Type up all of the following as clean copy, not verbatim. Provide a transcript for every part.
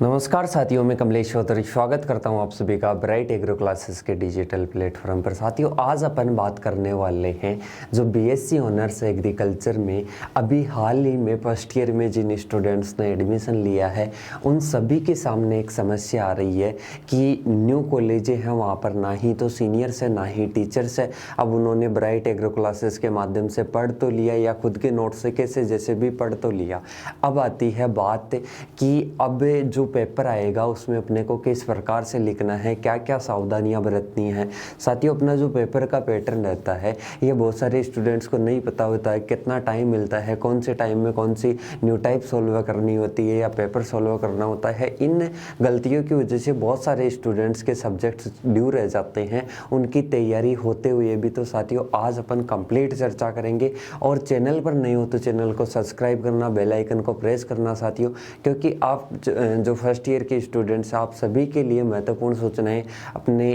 नमस्कार साथियों, मैं कमलेश चौधरी स्वागत करता हूं आप सभी का ब्राइट एग्रो क्लासेस के डिजिटल प्लेटफॉर्म पर। साथियों, आज अपन बात करने वाले हैं जो बीएससी ऑनर्स एग्रीकल्चर में अभी हाल ही में फर्स्ट ईयर में जिन स्टूडेंट्स ने एडमिशन लिया है उन सभी के सामने एक समस्या आ रही है कि न्यू कॉलेजें हैं, वहाँ पर ना ही तो सीनियर्स है ना ही टीचर्स है। अब उन्होंने ब्राइट एग्रो क्लासेस के माध्यम से पढ़ तो लिया या खुद के नोट से कैसे जैसे भी पढ़ तो लिया। अब आती है बात कि अब जो पेपर आएगा उसमें अपने को किस प्रकार से लिखना है, क्या क्या सावधानियां बरतनी है। साथियों, अपना जो पेपर का पैटर्न रहता है ये बहुत सारे स्टूडेंट्स को नहीं पता होता है, कितना टाइम मिलता है, कौन से टाइम में कौन सी न्यू टाइप सॉल्व करनी होती है या पेपर सॉल्व करना होता है। इन गलतियों की वजह से बहुत सारे स्टूडेंट्स के सब्जेक्ट्स ड्यू रह जाते हैं, उनकी तैयारी होते हुए भी। तो साथियों, आज अपन कंप्लीट चर्चा करेंगे और चैनल पर नहीं हो तो चैनल को सब्सक्राइब करना, बेल आइकन को प्रेस करना साथियों, क्योंकि आप जो फर्स्ट ईयर के स्टूडेंट्स आप सभी के लिए महत्वपूर्ण सूचनाएं अपने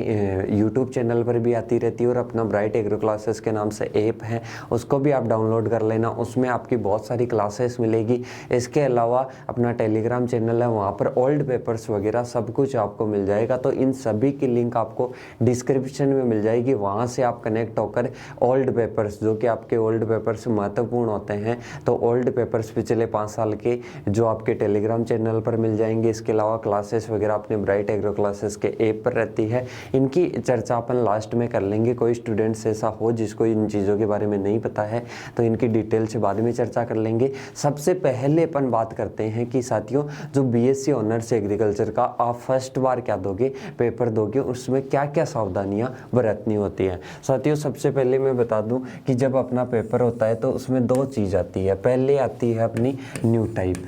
यूट्यूब चैनल पर भी आती रहती है और अपना ब्राइट एग्रो क्लासेस के नाम से ऐप है उसको भी आप डाउनलोड कर लेना, उसमें आपकी बहुत सारी क्लासेस मिलेगी। इसके अलावा अपना टेलीग्राम चैनल है, वहाँ पर ओल्ड पेपर्स वगैरह सब कुछ आपको मिल जाएगा। तो इन सभी की लिंक आपको डिस्क्रिप्शन में मिल जाएगी, वहाँ से आप कनेक्ट होकर ओल्ड पेपर्स जो कि आपके ओल्ड पेपर्स महत्वपूर्ण होते हैं तो ओल्ड पेपर्स पिछले 5 साल के जो आपके टेलीग्राम चैनल पर मिल जाएंगे। इसके अलावा क्लासेस वगैरह अपने ब्राइट एग्रो क्लासेस के ऐप पर रहती है, इनकी चर्चा अपन लास्ट में कर लेंगे। कोई स्टूडेंट्स ऐसा हो जिसको इन चीज़ों के बारे में नहीं पता है तो इनकी डिटेल से बाद में चर्चा कर लेंगे। सबसे पहले अपन बात करते हैं कि साथियों, जो बीएससी ऑनर्स एग्रीकल्चर का आप फर्स्ट बार क्या दोगे, पेपर दोगे, उसमें क्या क्या सावधानियां बरतनी होती हैं। साथियों, सबसे पहले मैं बता दूं कि जब अपना पेपर होता है तो उसमें 2 चीज़ आती है। पहले आती है अपनी न्यू टाइप,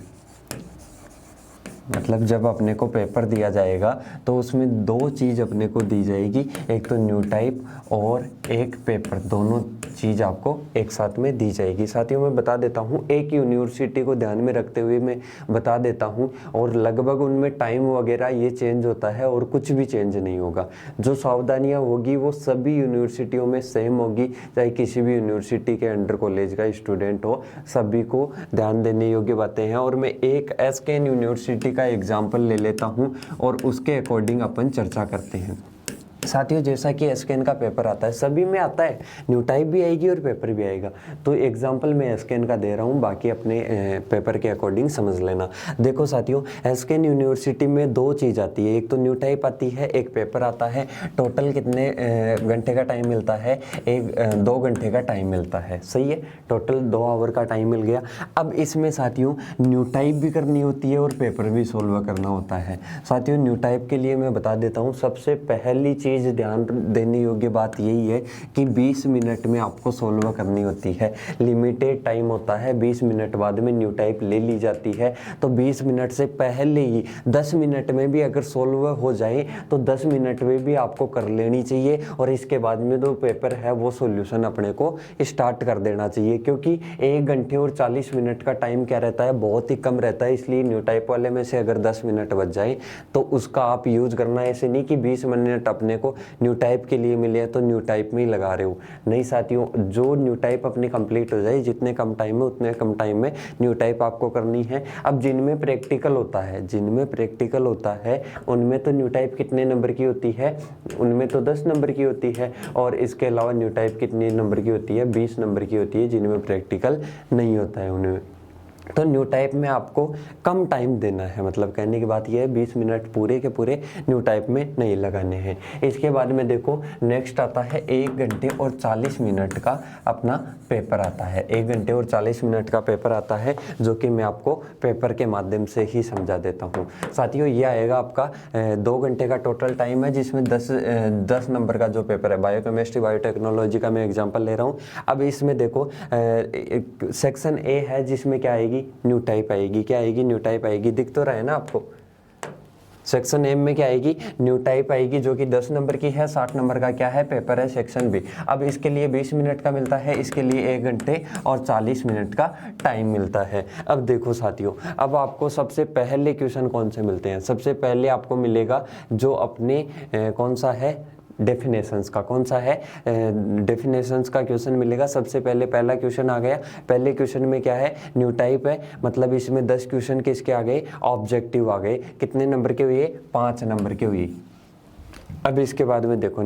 मतलब जब अपने को पेपर दिया जाएगा तो उसमें 2 चीज़ अपने को दी जाएगी, एक तो न्यू टाइप और एक पेपर, दोनों चीज़ आपको एक साथ में दी जाएगी। साथियों, मैं बता देता हूँ, एक यूनिवर्सिटी को ध्यान में रखते हुए मैं बता देता हूँ, और लगभग उनमें टाइम वगैरह ये चेंज होता है और कुछ भी चेंज नहीं होगा। जो सावधानियाँ होगी वो सभी यूनिवर्सिटियों में सेम होगी, चाहे किसी भी यूनिवर्सिटी के अंडर कॉलेज का स्टूडेंट हो, सभी को ध्यान देने योग्य बातें हैं। और मैं एक एसकेएन यूनिवर्सिटी का एग्जाम्पल ले लेता हूं और उसके अकॉर्डिंग अपन चर्चा करते हैं। साथियों, जैसा कि एसकेएन का पेपर आता है, सभी में आता है, न्यू टाइप भी आएगी और पेपर भी आएगा। तो एग्जांपल मैं एसकेएन का दे रहा हूँ, बाकी अपने पेपर के अकॉर्डिंग समझ लेना। देखो साथियों, एसकेएन यूनिवर्सिटी में 2 चीज़ आती है, एक तो न्यू टाइप आती है, एक पेपर आता है। टोटल कितने घंटे का टाइम मिलता है? 2 घंटे का टाइम मिलता है, सही है, टोटल 2 आवर का टाइम मिल गया। अब इसमें साथियों न्यू टाइप भी करनी होती है और पेपर भी सोल्व करना होता है। साथियों, न्यू टाइप के लिए मैं बता देता हूँ, सबसे पहली चीज़ ध्यान देने योग्य बात यही है कि 20 मिनट में आपको सोल्व करनी होती है। लिमिटेड टाइम होता है, 20 मिनट बाद में न्यू टाइप ले ली जाती है। तो 20 मिनट से पहले ही 10 मिनट में भी अगर सोल्व हो जाए तो 10 मिनट में भी आपको कर लेनी चाहिए, और इसके बाद में जो पेपर है वो सॉल्यूशन अपने को स्टार्ट कर देना चाहिए, क्योंकि 1 घंटे और 40 मिनट का टाइम क्या रहता है, बहुत ही कम रहता है। इसलिए न्यू टाइप वाले में से अगर 10 मिनट बच जाए तो उसका आप यूज करना, ऐसे नहीं कि 20 मिनट अपने को न्यू टाइप के लिए मिले तो न्यू टाइप में ही लगा रहे हो। नहीं साथियों, जो न्यू टाइप अपनी कंप्लीट हो जाए, जितने कम टाइम में उतने कम टाइम में न्यू टाइप आपको करनी है। अब जिनमें प्रैक्टिकल होता है उनमें तो न्यू टाइप कितने नंबर की होती है? उनमें तो 10 नंबर की होती है। और इसके अलावा न्यू टाइप कितने नंबर की होती है? 20 नंबर की होती है, जिनमें प्रैक्टिकल नहीं होता है उनमें। तो न्यू टाइप में आपको कम टाइम देना है, मतलब कहने की बात यह है 20 मिनट पूरे के पूरे न्यू टाइप में नहीं लगाने हैं। इसके बाद में देखो नेक्स्ट आता है 1 घंटे और 40 मिनट का अपना पेपर आता है। 1 घंटे और 40 मिनट का पेपर आता है, जो कि मैं आपको पेपर के माध्यम से ही समझा देता हूँ। साथियों, ये आएगा आपका 2 घंटे का टोटल टाइम है, जिसमें 10 नंबर का जो पेपर है, बायोकेमिस्ट्री बायोटेक्नोलॉजी का मैं एग्जाम्पल ले रहा हूँ। अब इसमें देखो सेक्शन ए है, जिसमें क्या आएगी? न्यू टाइप आएगी। क्या आएगी? न्यू टाइप आएगी। दिख तो रहा है ना आपको? सेक्शन एम में क्या आएगी? न्यू टाइप आएगी, जो कि 10 नंबर की है। 60 नंबर का क्या है? पेपर है, सेक्शन बी। अब इसके लिए 20 मिनट का मिलता है, इसके लिए 1 घंटे और 40 मिनट का टाइम मिलता है। अब देखो साथियों, अब आपको सबसे पहले क्वेश्चन कौन से मिलते हैं? सबसे पहले आपको मिलेगा जो अपने कौन सा है, डेफिनेशंस का। कौन सा है? डेफिनेशंस का क्वेश्चन मिलेगा। सबसे पहले पहला क्वेश्चन आ गया। पहले क्वेश्चन में क्या है? न्यू टाइप है, मतलब इसमें 10 क्वेश्चन किसके आ गए? ऑब्जेक्टिव आ गए। कितने नंबर के हुए? 5 नंबर के हुए। अब इसके बाद में देखो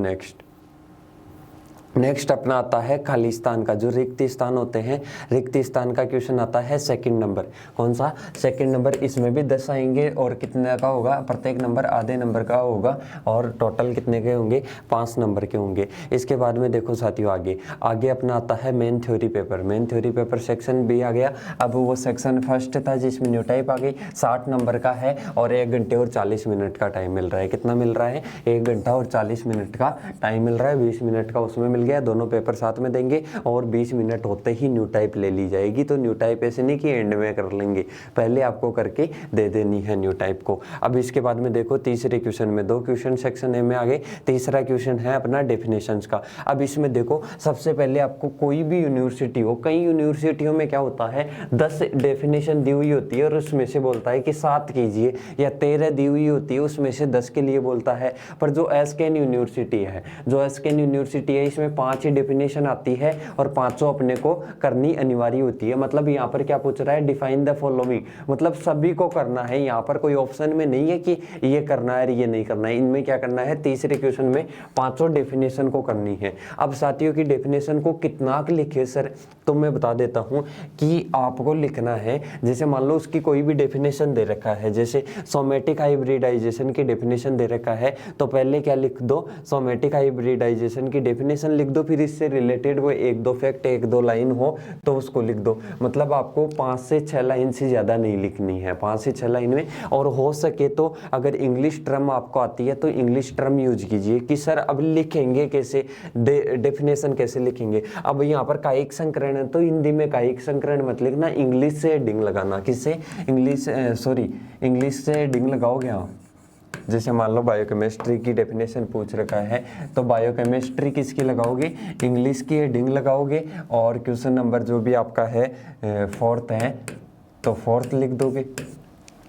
नेक्स्ट अपना आता है खाली स्थान का, जो रिक्त स्थान होते हैं, रिक्त स्थान का क्वेश्चन आता है सेकंड नंबर। कौन सा? Second number. इसमें भी 10 आएंगे और कितने का होगा? प्रत्येक नंबर आधे नंबर का होगा और टोटल कितने के होंगे? 5 नंबर के होंगे। इसके बाद में देखो साथियों आगे अपना आता है main theory paper. Main theory paper section B आ गया। अब वो सेक्शन फर्स्ट था जिसमें न्यू टाइप आ गई, 60 नंबर का है और 1 घंटे और 40 मिनट का टाइम मिल रहा है। कितना मिल रहा है? 1 घंटा और 40 मिनट का टाइम मिल रहा है। 20 मिनट का उसमें मिल गया। दोनों पेपर साथ में देंगे और 20 मिनट होते ही न्यू टाइप ले ली जाएगी। तो न्यू टाइप ऐसे नहीं कि एंड में कर लेंगे, पहले आपको करके दे देनी है न्यू टाइप को। अब इसके बाद में देखो तीसरे क्वेश्चन में 2 क्वेश्चन सेक्शन ए में आ गए। तीसरा क्वेश्चन है अपना डेफिनेशंस का। अब इसमें देखो सबसे पहले आपको कोई भी यूनिवर्सिटी हो, कई यूनिवर्सिटियों में क्या होता है 10 डेफिनेशन दी हुई होती है और उसमें से बोलता है कि 7 कीजिए, या 13 दी हुई होती है उसमें से 10 के लिए बोलता है। पर जो एसकेएन यूनिवर्सिटी है, इसमें 5 ही डेफिनेशन आती है और 5 अपने को करनी अनिवार्य होती है। मतलब यहाँ पर क्या पूछ रहा है? डिफाइन द फॉलोइंग, मतलब सभी को करना है। यहाँ पर कोई ऑप्शन में नहीं है कि ये करना है ये नहीं करना है। इनमें क्या करना है? तीसरे क्वेश्चन में 5 डेफिनेशन को करनी है। अब साथियों की डेफिनेशन को कितना लिखे सर, तो मैं बता देता हूँ कि आपको लिखना है, जैसे मान लो उसकी कोई भी डेफिनेशन दे रखा है, जैसे सोमेटिक हाइब्रिडाइजेशन की डेफिनेशन दे रखा है, तो पहले क्या लिख दो? सोमेटिक हाइब्रिडाइजेशन की डेफिनेशन लिख दो, फिर इससे रिलेटेड वो 1-2 फैक्ट 1-2 लाइन हो तो उसको लिख दो। मतलब आपको 5 से 6 लाइन से ज़्यादा नहीं लिखनी है, 5 से 6 लाइन में। और हो सके तो अगर इंग्लिश टर्म आपको आती है तो इंग्लिश टर्म यूज कीजिए कि सर अब लिखेंगे कैसे, डेफिनेशन कैसे लिखेंगे। अब यहाँ पर कायिक संकरण है तो हिंदी में कायिक संकरण मत लिखना, इंग्लिश से हेडिंग लगाना। किससे? इंग्लिश से हेडिंग लगाओगे आप। जैसे मान लो बायोकेमिस्ट्री की डेफिनेशन पूछ रखा है तो बायोकेमिस्ट्री किसकी लगाओगे? इंग्लिश की हेडिंग लगाओगे और क्वेश्चन नंबर जो भी आपका है 4th है तो 4th लिख दोगे,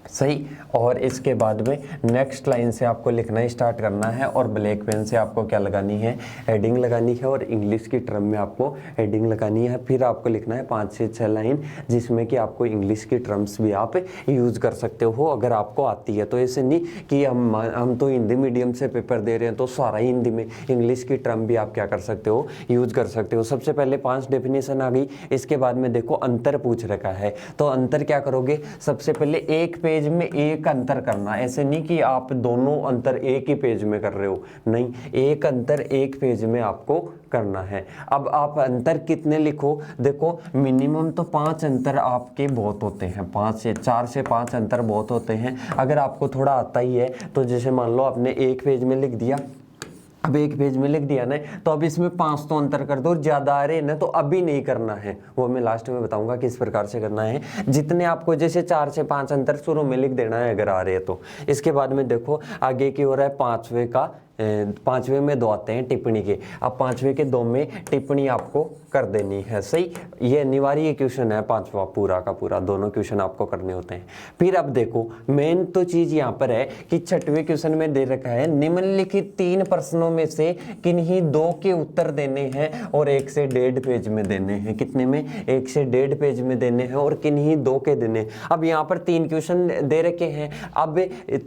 सही। और इसके बाद में नेक्स्ट लाइन से आपको लिखना स्टार्ट करना है और ब्लैक पेन से आपको क्या लगानी है? हेडिंग लगानी है और इंग्लिश की टर्म में आपको हेडिंग लगानी है। फिर आपको लिखना है 5 से 6 लाइन जिसमें कि आपको इंग्लिश की टर्म्स भी आप यूज़ कर सकते हो अगर आपको आती है। तो ऐसे नहीं कि हम तो हिंदी मीडियम से पेपर दे रहे हैं तो सारा ही हिंदी में, इंग्लिश की टर्म भी आप क्या कर सकते हो? यूज़ कर सकते हो। सबसे पहले 5 डेफिनेशन आ गई। इसके बाद में देखो अंतर पूछ रखा है, तो अंतर क्या करोगे? सबसे पहले एक पेज में एक अंतर करना, ऐसे नहीं कि आप दोनों अंतर एक ही पेज में कर रहे हो, नहीं, एक अंतर एक पेज में आपको करना है। अब आप अंतर कितने लिखो? देखो मिनिमम तो 5 अंतर आपके बहुत होते हैं, 4 से 5 अंतर बहुत होते हैं। अगर आपको थोड़ा आता ही है तो जैसे मान लो आपने एक पेज में लिख दिया, अब एक पेज में लिख दिया ना तो अब इसमें 5 तो अंतर कर दो, ज्यादा आ रहे ना तो अभी नहीं करना है, वो मैं लास्ट में बताऊंगा किस प्रकार से करना है। जितने आपको जैसे 4 से 5 अंतर शुरू में लिख देना है अगर आ रहे हैं तो। इसके बाद में देखो आगे की ओर है 5वें में 2 आते हैं टिप्पणी के। अब 5वें के 2 में टिप्पणी आपको कर देनी है, सही। ये अनिवार्य क्वेश्चन है 5वां पूरा का पूरा, दोनों क्वेश्चन आपको करने होते हैं। फिर अब देखो मेन तो चीज यहाँ पर है कि 6वें क्वेश्चन में दे रखा है निम्नलिखित 3 प्रश्नों में से किन्हीं 2 के उत्तर देने हैं और 1 से 1.5 पेज में देने हैं। कितने में? 1 से 1.5 पेज में देने हैं और किन्हीं 2 के देने। अब यहाँ पर 3 क्वेश्चन दे रखे हैं, अब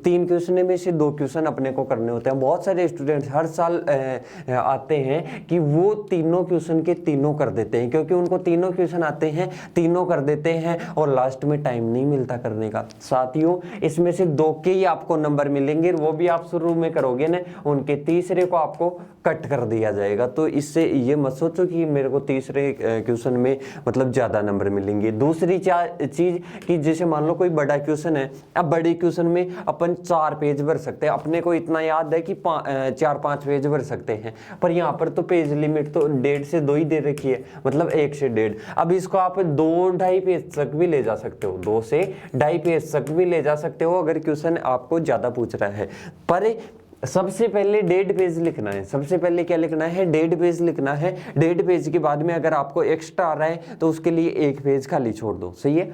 3 क्वेश्चन में से 2 क्वेश्चन अपने को करने होते हैं। बहुत सारे स्टूडेंट्स हर साल आते हैं कि वो तीनों क्वेश्चन के तीनों कर देते हैं, क्योंकि उनको तीनों क्वेश्चन आते हैं, तीनों कर देते हैं और लास्ट में टाइम नहीं मिलता करने का। साथियों इसमें से 2 के ही आपको नंबर मिलेंगे, वो भी आप शुरू में करोगे ना, उनके तीसरे को आपको कट कर दिया जाएगा। तो इससे ये मत सोचो कि मेरे को तीसरे क्वेश्चन में मतलब ज्यादा नंबर मिलेंगे। दूसरी चीज कि जैसे मान लो कोई बड़ा क्वेश्चन है, अब बड़े क्वेश्चन में अपन 4 पेज भर सकते हैं, अपने को इतना याद है कि 4-5 पेज भर सकते हैं, पर यहाँ पर तो पेज लिमिट तो 1.5 से 2 ही दे रखी है, मतलब 1 से 1.5। अब इसको आप 2-2.5 पेज तक भी ले जा सकते हो, 2 से 2.5 पेज तक भी ले जा सकते हो अगर क्वेश्चन आपको ज्यादा पूछ रहा है। पर सबसे पहले 1.5 पेज लिखना है। सबसे पहले क्या लिखना है? 1.5 पेज लिखना है। 1.5 पेज के बाद में अगर आपको एक्स्ट्रा आ रहा है तो उसके लिए 1 पेज खाली छोड़ दो, सही है।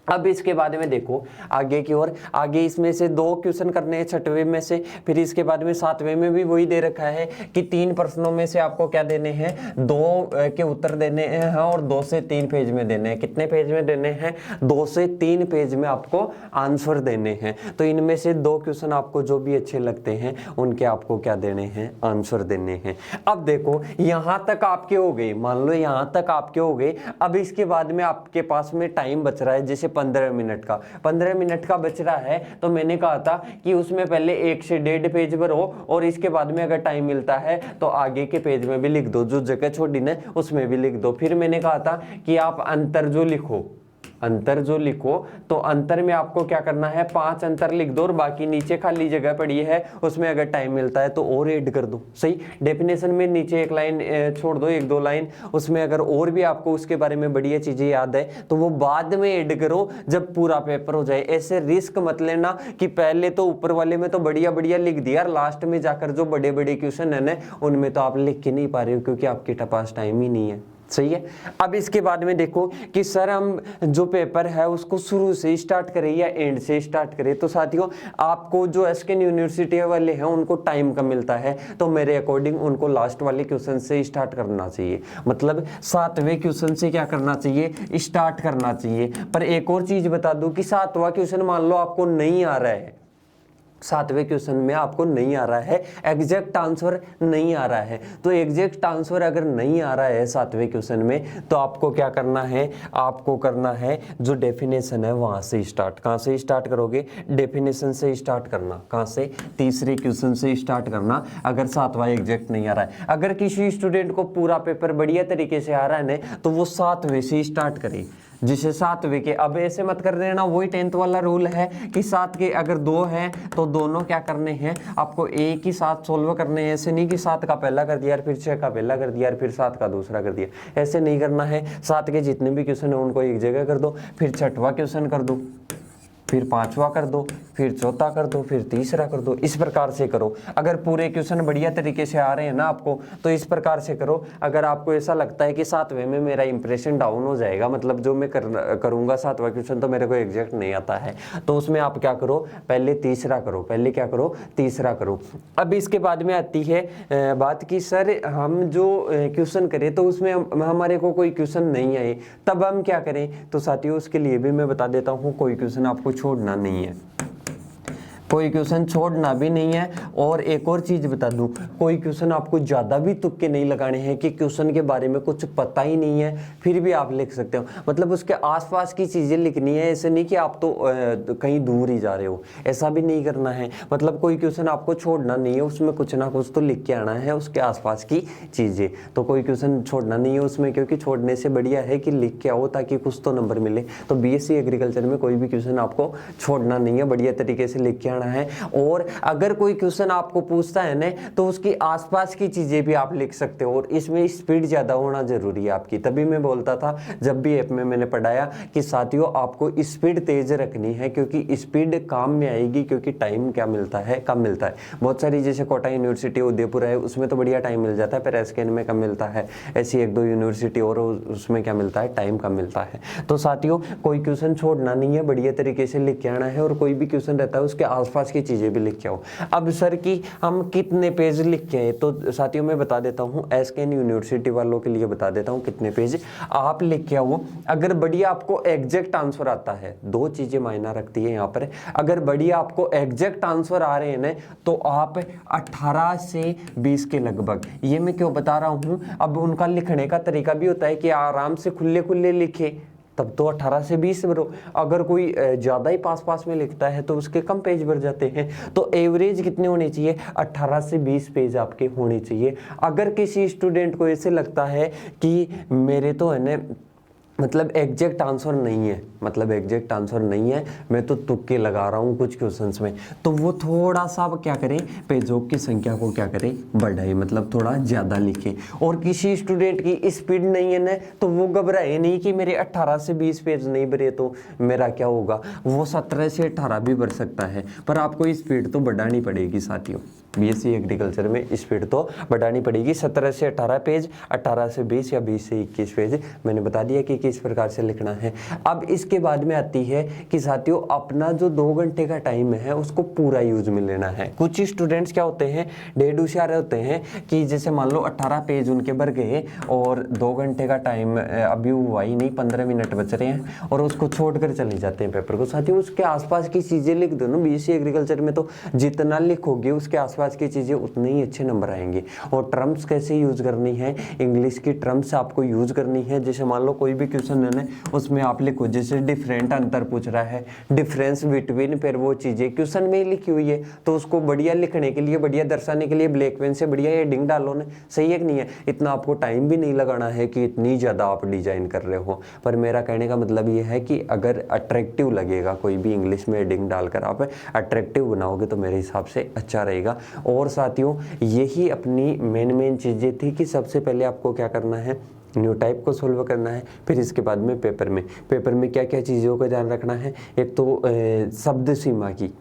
अब इसके बाद में देखो आगे की ओर, आगे इसमें से 2 क्वेश्चन करने हैं 6वें में से, फिर इसके बाद में 7वें में भी वही दे रखा है कि 3 प्रश्नों में से आपको क्या देने हैं, 2 के उत्तर देने हैं और 2 से 3 पेज में देने हैं। कितने पेज में देने हैं, 2 से 3 पेज में आपको आंसर देने हैं। तो इनमें से 2 क्वेश्चन आपको जो भी अच्छे लगते हैं उनके आपको क्या देने हैं, आंसर देने हैं। अब देखो यहां तक आपके हो गए, मान लो यहां तक आपके हो गए। अब इसके बाद में आपके पास में टाइम बच रहा है जैसे 15 मिनट का, 15 मिनट का बच रहा है। तो मैंने कहा था कि उसमें पहले 1 से 1.5 पेज भरो और इसके बाद में अगर टाइम मिलता है तो आगे के पेज में भी लिख दो, जो जगह छोड़ी ना उसमें भी लिख दो। फिर मैंने कहा था कि आप अंतर जो लिखो, अंतर जो लिखो तो अंतर में आपको क्या करना है, 5 अंतर लिख दो और बाकी नीचे खाली जगह पड़ी है उसमें अगर टाइम मिलता है तो और ऐड कर दो। सही, डेफिनेशन में नीचे 1 लाइन छोड़ दो, 1-2 लाइन, उसमें अगर और भी आपको उसके बारे में बढ़िया चीजें याद है तो वो बाद में ऐड करो जब पूरा पेपर हो जाए। ऐसे रिस्क मत लेना कि पहले तो ऊपर वाले में तो बढ़िया बढ़िया लिख दिया, लास्ट में जाकर जो बड़े बड़े क्वेश्चन है ना उनमें तो आप लिख के नहीं पा रहे हो क्योंकि आपके पास टाइम ही नहीं है। सही है। अब इसके बाद में देखो कि सर हम जो पेपर है उसको शुरू से स्टार्ट करें या एंड से स्टार्ट करें। तो साथियों आपको जो एसकेएन यूनिवर्सिटी वाले हैं उनको टाइम कम मिलता है, तो मेरे अकॉर्डिंग उनको लास्ट वाले क्वेश्चन से स्टार्ट करना चाहिए, मतलब 7वें क्वेश्चन से क्या करना चाहिए, स्टार्ट करना चाहिए। पर एक और चीज बता दूं कि 7वां क्वेश्चन मान लो आपको नहीं आ रहा है, 7वें क्वेश्चन में आपको नहीं आ रहा है, एग्जैक्ट आंसर नहीं आ रहा है, तो एग्जैक्ट आंसर अगर नहीं आ रहा है 7वें क्वेश्चन में तो आपको क्या करना है, आपको करना है जो डेफिनेशन है वहां से स्टार्ट। कहां से स्टार्ट करोगे, डेफिनेशन से स्टार्ट करना। कहां से, तीसरे क्वेश्चन से स्टार्ट करना अगर 7वां एग्जैक्ट नहीं आ रहा है। अगर किसी स्टूडेंट को पूरा पेपर बढ़िया तरीके से आ रहा है ना तो वो 7वें से स्टार्ट करे, जिसे 7वें के, अब ऐसे मत कर देना, वही 10th वाला रूल है कि 7 के अगर 2 हैं तो दोनों क्या करने हैं, आपको एक ही साथ सोल्व करने हैं। ऐसे नहीं कि 7 का पहला कर दिया फिर 6 का पहला कर दिया फिर 7 का दूसरा कर दिया, ऐसे नहीं करना है। 7 के जितने भी क्वेश्चन है उनको एक जगह कर दो, फिर 6वां क्वेश्चन कर दो, फिर 5वां कर दो, फिर 4था कर दो, फिर 3रा कर दो। इस प्रकार से करो। अगर पूरे क्वेश्चन बढ़िया तरीके से आ रहे हैं ना आपको तो इस प्रकार से करो। अगर आपको ऐसा लगता है कि 7वें में मेरा इंप्रेशन डाउन हो जाएगा, मतलब जो मैं करूंगा 7वां क्वेश्चन तो मेरे को एग्जैक्ट नहीं आता है, तो उसमें आप क्या करो, पहले 3रा करो, पहले क्या करो, 3रा करो। अब इसके बाद में आती है बात कि सर हम जो क्वेश्चन करें तो उसमें हमारे को कोई क्वेश्चन नहीं आए तब हम क्या करें। तो साथियों उसके लिए भी मैं बता देता हूँ, कोई क्वेश्चन आपको छोड़ना नहीं है, कोई क्वेश्चन छोड़ना भी नहीं है। और एक और चीज बता दूं, कोई क्वेश्चन आपको ज्यादा भी तुक्के नहीं लगाने हैं कि क्वेश्चन के बारे में कुछ पता ही नहीं है फिर भी आप लिख सकते हो, मतलब उसके आसपास की चीजें लिखनी है। ऐसे नहीं कि आप तो कहीं दूर ही जा रहे हो, ऐसा भी नहीं करना है। मतलब कोई क्वेश्चन आपको छोड़ना नहीं है, उसमें कुछ ना कुछ तो लिख के आना है उसके आसपास की चीजें। तो कोई क्वेश्चन छोड़ना नहीं है उसमें, क्योंकि छोड़ने से बढ़िया है कि लिख के आओ ताकि कुछ तो नंबर मिले। तो बीएससी एग्रीकल्चर में कोई भी क्वेश्चन आपको छोड़ना नहीं है, बढ़िया तरीके से लिख के आना है। और अगर कोई क्वेश्चन आपको पूछता है ना तो उसकी आसपास की चीजें भी आप लिख सकते हो, और इसमें स्पीड ज्यादा होना जरूरी है आपकी। तभी मैं बोलता था जब भी ऐप में मैंने पढ़ाया कि साथियों आपको स्पीड तेज रखनी है, क्योंकि स्पीड काम में आएगी, क्योंकि टाइम क्या मिलता है, कम मिलता है। बहुत सारी जैसे कोटा यूनिवर्सिटी उदयपुर है उसमें तो बढ़िया टाइम मिल जाता है, पर एसकेएन में कम मिलता है। ऐसी 1-2 यूनिवर्सिटी और उसमें क्या मिलता है, टाइम कम मिलता है। तो साथियों कोई क्वेश्चन छोड़ना नहीं है, बढ़िया तरीके से लिख के आना है, और कोई भी क्वेश्चन रहता है उसके आसपास की चीजें भी लिख के आओ। अब सर की हम कितने पेज लिख के आए, तो साथियों मैं बता देता हूं, एसकेएन यूनिवर्सिटी वालों के लिए बता देता हूं कितने पेज आप लिख के आओ। अगर बढ़िया आपको एग्जैक्ट आंसर आता है, 2 चीजें मायना रखती है यहाँ पर। अगर बढ़िया आपको एग्जैक्ट आंसर आ रहे हैं ना तो आप 18 से 20 के लगभग, ये मैं क्यों बता रहा हूं, अब उनका लिखने का तरीका भी होता है कि आराम से खुले खुले लिखे, तब तो 18 से 20 भरो। अगर कोई ज़्यादा ही पास में लिखता है तो उसके कम पेज भर जाते हैं। तो एवरेज कितने होने चाहिए, 18 से 20 पेज आपके होने चाहिए। अगर किसी स्टूडेंट को ऐसे लगता है कि मेरे तो है ना मतलब एग्जैक्ट आंसर नहीं है, मतलब एग्जैक्ट आंसर नहीं है, मैं तो तुक्के लगा रहा हूँ कुछ क्वेश्चंस में, तो वो थोड़ा सा क्या करें, पेजों की संख्या को क्या करें, बढ़ाए, मतलब थोड़ा ज़्यादा लिखे। और किसी स्टूडेंट की स्पीड नहीं है ना तो वो घबराए नहीं कि मेरे 18 से 20 पेज नहीं भरे तो मेरा क्या होगा, वो 17 से 18 भी भर सकता है, पर आपको स्पीड तो बढ़ानी पड़ेगी साथियों। बीएससी एग्रीकल्चर में स्पीड तो बढ़ानी पड़ेगी। 17 से 18 पेज, 18 से 20 या 20 से 21 पेज मैंने बता दिया कि किस प्रकार से लिखना है। अब इसके बाद में आती है कि साथियों अपना जो 2 घंटे का टाइम है उसको पूरा यूज में लेना है। कुछ स्टूडेंट्स क्या होते हैं, डेढ़ होशियार होते हैं कि जैसे मान लो 18 पेज उनके भर गए और 2 घंटे का टाइम अभी हुआ ही नहीं, 15 मिनट बच रहे हैं और उसको छोड़कर चले जाते हैं पेपर को। साथियों उसके आसपास की चीजें लिख दो ना, बीएससी एग्रीकल्चर में तो जितना लिखोगे उसके आसपास की चीजें उतने ही अच्छे नंबर आएंगे। और टर्म्स कैसे यूज करनी है, इंग्लिश की टर्म्स आपको यूज करनी है। जैसे मान लो कोई भी क्वेश्चन है ना, उसमें आप लिखो जैसे डिफरेंट, अंतर पूछ रहा है, डिफरेंस बिटवीन, फिर वो चीजें क्वेश्चन में ही लिखी हुई है तो उसको बढ़िया लिखने के लिए, बढ़िया दर्शाने के लिए ब्लैक पेन से बढ़िया हेडिंग डालो ना। सही है कि नहीं है? इतना आपको टाइम भी नहीं लगाना है कि इतनी ज्यादा आप डिजाइन कर रहे हो। पर मेरा कहने का मतलब ये है कि अगर अट्रैक्टिव लगेगा कोई भी इंग्लिश में हेडिंग डालकर आप अट्रैक्टिव बनाओगे तो मेरे हिसाब से अच्छा रहेगा। और साथियों यही अपनी मेन चीजें थी कि सबसे पहले आपको क्या करना है, न्यू टाइप को सोल्व करना है। फिर इसके बाद में पेपर में क्या क्या चीज़ों का ध्यान रखना है। एक तो शब्द सीमा की,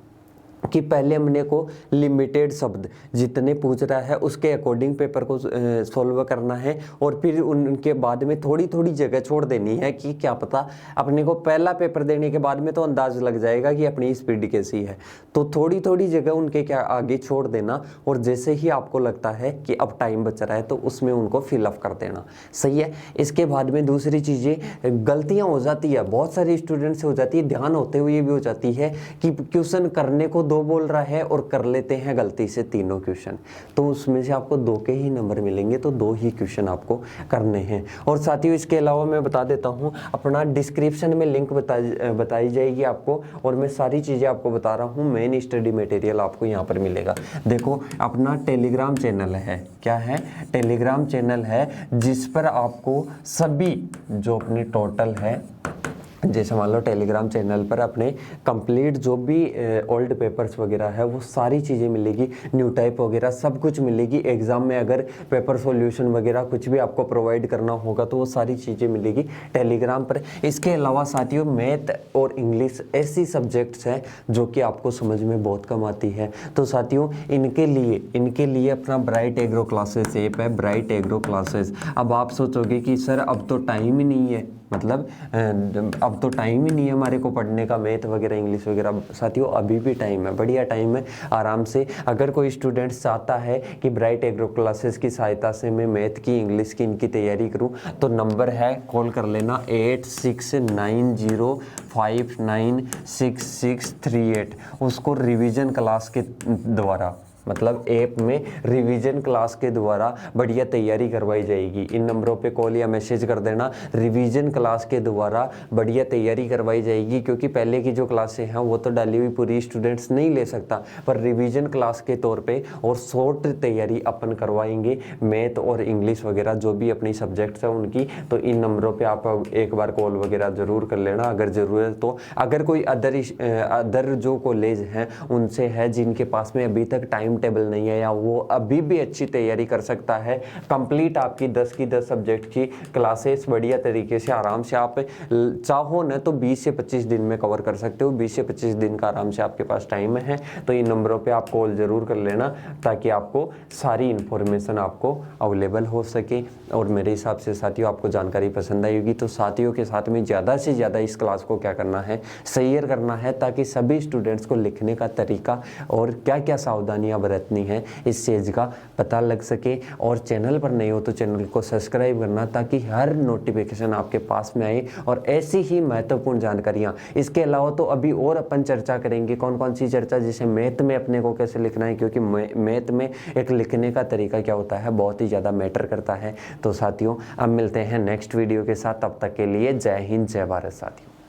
कि पहले हमने को लिमिटेड शब्द जितने पूछ रहा है उसके अकॉर्डिंग पेपर को सॉल्व करना है। और फिर उनके बाद में थोड़ी थोड़ी जगह छोड़ देनी है कि क्या पता अपने को पहला पेपर देने के बाद में तो अंदाज लग जाएगा कि अपनी स्पीड कैसी है, तो थोड़ी थोड़ी जगह उनके क्या आगे छोड़ देना। और जैसे ही आपको लगता है कि अब टाइम बच रहा है तो उसमें उनको फिलअप कर देना। सही है। इसके बाद में दूसरी चीज़ें, गलतियाँ हो जाती है, बहुत सारे स्टूडेंट से हो जाती है, ध्यान होते हुए भी हो जाती है कि क्वेश्चन करने को 2 बोल रहा है और कर लेते हैं गलती से 3 क्वेश्चन, तो उसमें से आपको 2 के ही नंबर मिलेंगे, तो 2 ही क्वेश्चन आपको करने हैं। और साथियों इसके अलावा मैं बता देता हूं, अपना डिस्क्रिप्शन में लिंक बताई जाएगी आपको, और मैं सारी चीज़ें आपको बता रहा हूं। मेन स्टडी मटेरियल आपको यहाँ पर मिलेगा। देखो अपना टेलीग्राम चैनल है, क्या है, टेलीग्राम चैनल है जिस पर आपको सभी जो अपनी टोटल है, जैसे मान लो टेलीग्राम चैनल पर अपने कंप्लीट जो भी ओल्ड पेपर्स वगैरह है वो सारी चीज़ें मिलेगी, न्यू टाइप वगैरह सब कुछ मिलेगी। एग्जाम में अगर पेपर सॉल्यूशन वगैरह कुछ भी आपको प्रोवाइड करना होगा तो वो सारी चीज़ें मिलेगी टेलीग्राम पर। इसके अलावा साथियों मैथ और इंग्लिश ऐसी सब्जेक्ट्स हैं जो कि आपको समझ में बहुत कम आती है, तो साथियों इनके लिए अपना ब्राइट एग्रो क्लासेस ऐप है, ब्राइट एग्रो क्लासेस। अब आप सोचोगे कि सर अब तो टाइम ही नहीं है, मतलब अब तो टाइम ही नहीं है हमारे को पढ़ने का, मैथ वगैरह इंग्लिश वगैरह। साथियों अभी भी टाइम है, बढ़िया टाइम है, आराम से। अगर कोई स्टूडेंट चाहता है कि ब्राइट एग्रो क्लासेस की सहायता से मैं मैथ की, इंग्लिश की, इनकी तैयारी करूं, तो नंबर है, कॉल कर लेना 8690596638। उसको रिवीजन क्लास के द्वारा, मतलब ऐप में रिवीजन क्लास के द्वारा बढ़िया तैयारी करवाई जाएगी। इन नंबरों पे कॉल या मैसेज कर देना, रिवीजन क्लास के द्वारा बढ़िया तैयारी करवाई जाएगी। क्योंकि पहले की जो क्लासें हैं वो तो डाली हुई पूरी स्टूडेंट्स नहीं ले सकता, पर रिवीजन क्लास के तौर पे और शॉर्ट तैयारी अपन करवाएंगे मैथ और इंग्लिश वगैरह जो भी अपनी सब्जेक्ट्स हैं उनकी। तो इन नंबरों पर आप एक बार कॉल वगैरह ज़रूर कर लेना अगर ज़रूरत तो। अगर कोई अदर जो कॉलेज हैं उनसे है जिनके पास में अभी तक टाइम टेबल नहीं है या वो अभी भी अच्छी तैयारी कर सकता है, कंप्लीट आपकी 10 की 10 सब्जेक्ट की क्लासेस बढ़िया तरीके से आराम से आप चाहो न तो 20 से 25 दिन में कवर कर सकते हो। 20 से 25 दिन का आराम से आपके पास टाइम है, तो इन नंबरों पे आप कॉल ज़रूर कर लेना ताकि आपको सारी इन्फॉर्मेशन आपको अवेलेबल हो सके। और मेरे हिसाब से साथियों आपको जानकारी पसंद आई होगी, तो साथियों के साथ में ज़्यादा से ज़्यादा इस क्लास को क्या करना है, शेयर करना है, ताकि सभी स्टूडेंट्स को लिखने का तरीका और क्या क्या सावधानियां बरतनी है इस चीज़ का पता लग सके। और चैनल पर नहीं हो तो चैनल को सब्सक्राइब करना ताकि हर नोटिफिकेशन आपके पास में आए और ऐसी ही महत्वपूर्ण जानकारियाँ। इसके अलावा तो अभी और अपन चर्चा करेंगे, कौन कौन सी चर्चा, जैसे मैथ में अपने को कैसे लिखना है, क्योंकि मैथ में एक लिखने का तरीका क्या होता है बहुत ही ज़्यादा मैटर करता है। तो साथियों अब मिलते हैं नेक्स्ट वीडियो के साथ, तब तक के लिए जय हिंद जय भारत साथियों।